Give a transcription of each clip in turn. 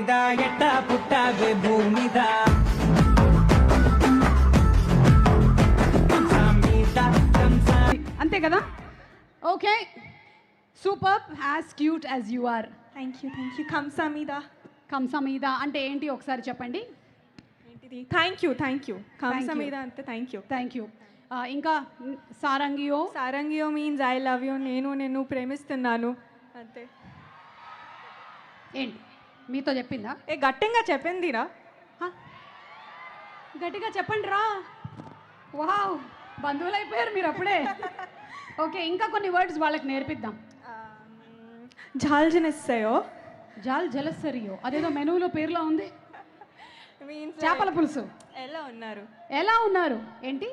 మీద ఎట్టా పుట్టావే భూమిద అంతే కదా okay super as cute as you are thank you కంసమీద కంసమీద అంటే ఏంటి ఒకసారి చెప్పండి ఏంటిది థ్యాంక్ యూ కంసమీద అంటే థ్యాంక్ యూ ఇంకా సారంగియో సారంగియో మీన్స్ ఐ లవ్ యూ నేను ప్రేమిస్తున్నాను అంతే ఏంటి మీతో చెప్పిందా గట్టిగా చెప్పిందిరా హ? గట్టిగా చెప్పండి రా వావ్ బంధువులు అయిపోయారు మీరు అప్పుడే ఓకే ఇంకా కొన్ని వర్డ్స్ వాళ్ళకి నేర్పిద్దాం జాల్జనిస్తాయో జాల్ జలసరియో అదేదో మెనూలో పేరులో ఉంది మీన్స్ చేపల పులుసు ఎలా ఉన్నారు ఏంటి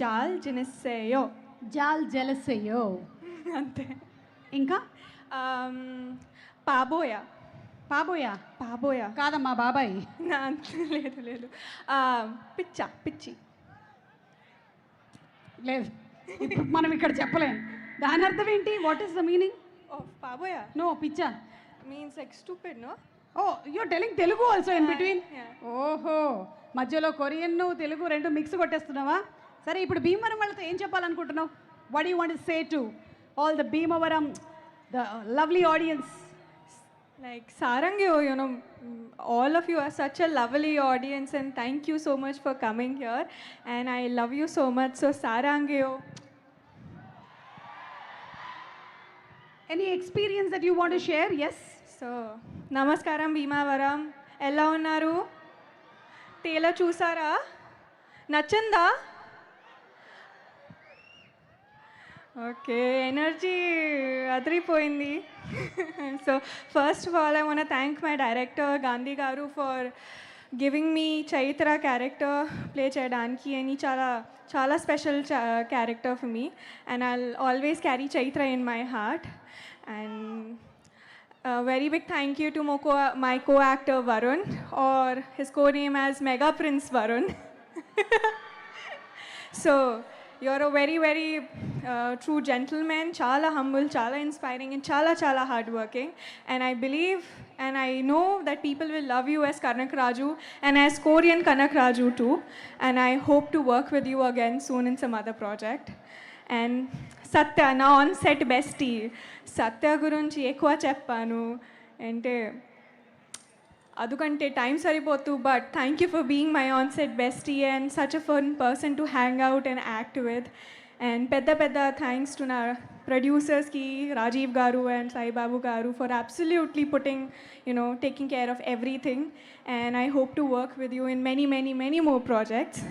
జాల్ జనిస్తాయో జాల్ జలసయ్యో అంతే ఇంకా పాబోయా పాబోయా కాదమ్మా బాబాయ్ లేదు పిచ్చి లేదు ఇప్పుడు మనం ఇక్కడ చెప్పలేం దాని అర్థం ఏంటి వాట్ ఈస్ ద మీనింగ్ పాబోయా నో పిచ్చా means like stupid no oh you telling Telugu also in between yeah. ఓహో మధ్యలో కొరియన్ తెలుగు రెండు మిక్స్ కొట్టేస్తున్నావా సరే ఇప్పుడు భీమవరం వాళ్ళతో ఏం చెప్పాలనుకుంటున్నావు what you want say to all the Bhimavaram the lovely audience Like Sarangyo, all of you are such a lovely audience and thank you so much for coming here and I love you so much. So Sarangyo. Any experience that you want to share? Yes. So Namaskaram Bhimavaram. Ella unnaru? Trailer chusara? Nachanda? Okay, energy adripoindi. So first of all I want to thank my director Gandhi garu for giving me Chaitra character play cheyadaniki ani chala special character for me and I'll always carry Chaitra in my heart and a very big thank you to my co-actor Varun or his co-name as Mega Prince Varun. So you're a very true gentleman, chala humble, chala inspiring and chala hardworking and I believe and I know that people will love you as Kanak Raju and as Korean Kanak Raju too and I hope to work with you again soon in some other project and Satya na on set bestie Satya gurunchi ekwa cheppanu ante adukante time saripotu but thank you for being my on-set bestie and such a fun person to hang out and act with and pedda thanks to our producers ki Rajiv garu and Sai Babu garu for absolutely taking care of everything and I hope to work with you in many more projects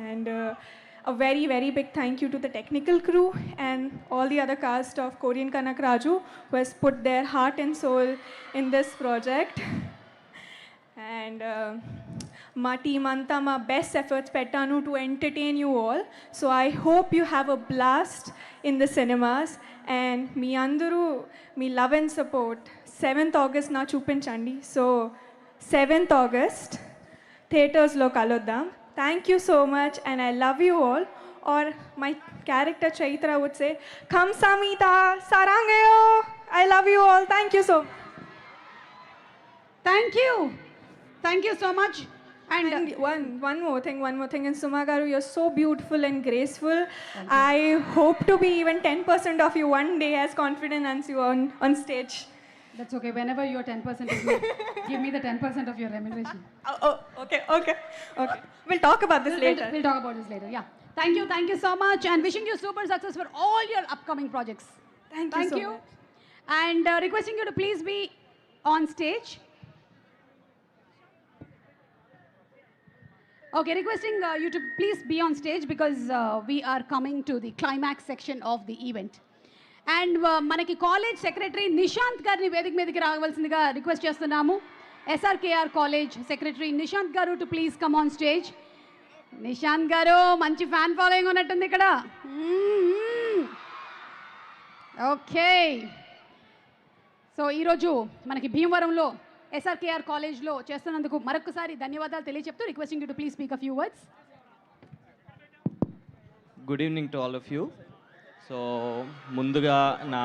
and a very big thank you to the technical crew and all the other cast of Korean Kanak Raju who has put their heart and soul in this project. And my team anta my best efforts pettanu to entertain you all. So I hope you have a blast in the cinemas and me andaru me love and support 7th August na chupinchandi. So 7th August theaters lo kaluddam. Thank you so much and I love you all. Or my character Chaitra would say, Kamsamita Sarangayo. I love you all. Thank you so much. Thank you so much and one more thing and Suma garu, you're so beautiful and graceful. I hope to be even 10% of you one day as confident as you on stage. that's okay whenever you're 10% of me give me the 10% of your remuneration. Okay we'll talk about this later. We'll talk about this later. Yeah, thank you so much and wishing you super success for all your upcoming projects. Thank you much. And requesting you to please be on stage. Okay, requesting you to please be on stage because we are coming to the climax section of the event. And మనకి college secretary Nishant గారిని వేదిక మీదకి రావాల్సిందిగా request చేస్తున్నాము. SRKR college secretary Nishant గారు to please come on stage. Nishant గారు మంచి fan following ఉన్నట్టుంది ఇక్కడ. ఓకే, సో ఈరోజు మనకి భీమవరంలో SRKR కాలేజ్లో చేస్తున్నందుకు మరొకసారి ధన్యవాదాలు తెలియజెప్తూ requesting you to please speak a few words. Good evening to all of you. So ముందుగా నా